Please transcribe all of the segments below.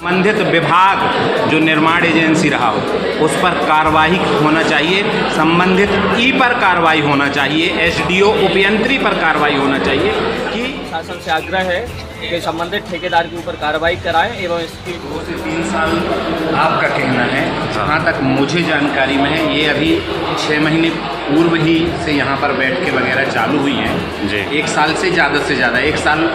संबंधित विभाग जो निर्माण एजेंसी रहा हो उस पर कार्रवाई होना चाहिए, संबंधित ई पर कार्रवाई होना चाहिए, एसडीओ उपयंत्री पर कार्रवाई होना चाहिए कि शासन से आग्रह है कि संबंधित ठेकेदार के ऊपर कार्रवाई कराएं एवं इसकी 2 से 3 साल आपका कहना है। जहाँ तक मुझे जानकारी में है ये अभी 6 महीने पूर्व ही से यहाँ पर बैठकें वगैरह चालू हुई हैं जी। 1 साल से ज़्यादा 1 साल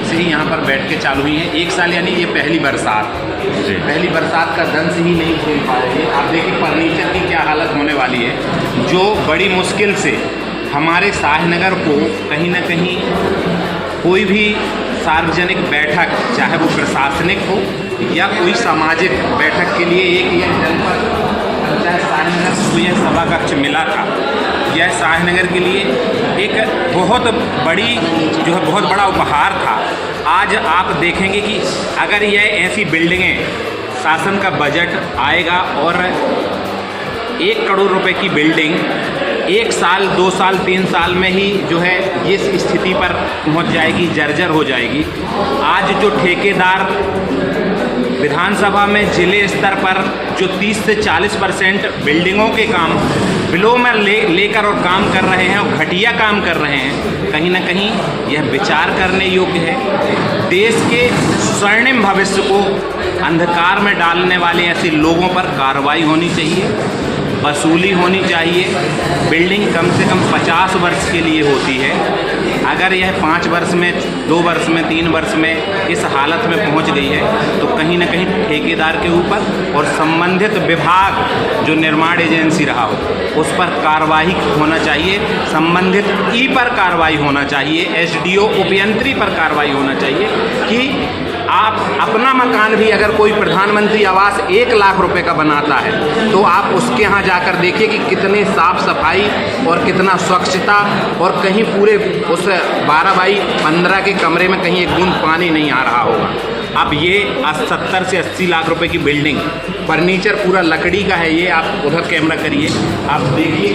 से ही यहाँ पर बैठकें चालू हुई हैं। 1 साल यानी ये पहली बरसात जी। पहली बरसात का दंश ही नहीं झेल पाएंगे। आप देखिए फर्नीचर की क्या हालत होने वाली है, जो बड़ी मुश्किल से हमारे शाहनगर को कहीं ना कहीं कोई भी सार्वजनिक बैठक, चाहे वो प्रशासनिक हो या कोई सामाजिक बैठक के लिए एक यह जनपद पंचायत शाहनगर को यह सभा कक्ष मिला था। यह शाहनगर के लिए एक बहुत बड़ी जो है बहुत बड़ा उपहार था। आज आप देखेंगे कि अगर यह ऐसी बिल्डिंगें, शासन का बजट आएगा और 1 करोड़ रुपए की बिल्डिंग 1 साल 2 साल 3 साल में ही जो है इस स्थिति पर पहुंच जाएगी, जर्जर हो जाएगी। आज जो ठेकेदार विधानसभा में जिले स्तर पर जो 30 से 40% बिल्डिंगों के काम बिलो में लेकर और काम कर रहे हैं और घटिया काम कर रहे हैं, कहीं ना कहीं यह विचार करने योग्य है। देश के स्वर्णिम भविष्य को अंधकार में डालने वाले ऐसे लोगों पर कार्रवाई होनी चाहिए, वसूली होनी चाहिए। बिल्डिंग कम से कम 50 वर्ष के लिए होती है। अगर यह 5 वर्ष में, 2 वर्ष में, 3 वर्ष में इस हालत में पहुंच गई है तो कहीं ना कहीं ठेकेदार के ऊपर और संबंधित विभाग जो निर्माण एजेंसी रहा हो उस पर कार्रवाई होना चाहिए, संबंधित ई पर कार्रवाई होना चाहिए, एसडीओ उपयंत्री पर कार्रवाई होना चाहिए कि आप अपना मकान भी अगर कोई प्रधानमंत्री आवास 1 लाख रुपए का बनाता है तो आप उसके यहाँ जाकर देखिए कि कितने साफ सफाई और कितना स्वच्छता, और कहीं पूरे उस 12 बाई 15 के कमरे में कहीं एक बूंद पानी नहीं आ रहा होगा। अब ये 70 से 80 लाख रुपए की बिल्डिंग, फर्नीचर पूरा लकड़ी का है। ये आप उधर कैमरा करिए, आप देखिए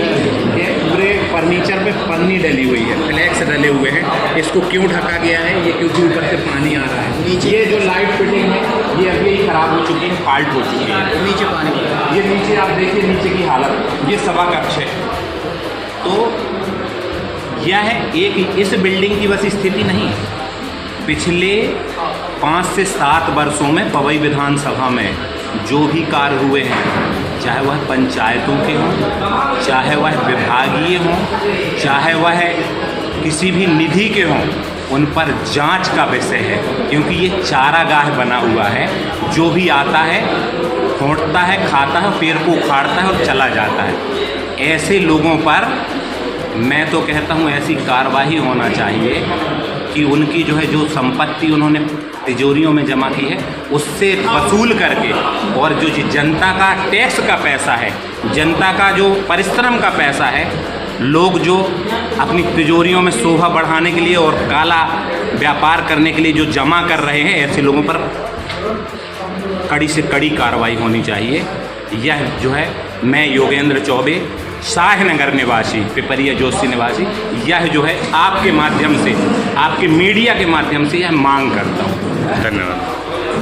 ये पूरे फर्नीचर पे पन्नी डली हुई है, फ्लैक्स डले हुए हैं। इसको क्यों ढका गया है? ये क्योंकि ऊपर से पानी आ रहा है। नीचे ये जो लाइट फिटिंग है ये अभी ही खराब हो चुकी है, फॉल्ट हो चुकी है। नीचे पानी, ये नीचे आप देखिए नीचे की हालत। ये सभा कक्ष है। तो यह एक इस बिल्डिंग की बस स्थिति नहीं है। पिछले 5 से 7 वर्षों में पवई विधानसभा में जो भी कार्य हुए हैं, चाहे वह पंचायतों के हों, चाहे वह विभागीय हों, चाहे वह किसी भी निधि के हों, उन पर जांच का विषय है। क्योंकि ये चारागाह बना हुआ है, जो भी आता है खोंटता है, खाता है, पेड़ को उखाड़ता है और चला जाता है। ऐसे लोगों पर मैं तो कहता हूँ ऐसी कार्रवाई होना चाहिए कि उनकी जो है जो संपत्ति उन्होंने तिजोरियों में जमा की है उससे वसूल करके, और जो जनता का टैक्स का पैसा है, जनता का जो परिश्रम का पैसा है, लोग जो अपनी तिजोरियों में शोभा बढ़ाने के लिए और काला व्यापार करने के लिए जो जमा कर रहे हैं, ऐसे लोगों पर कड़ी से कड़ी कार्रवाई होनी चाहिए। यह जो है मैं योगेंद्र चौबे, शाहनगर निवासी, पिपरिया जोशी निवासी, यह जो है आपके माध्यम से, आपके मीडिया के माध्यम से यह मांग करता हूँ। धन्यवाद।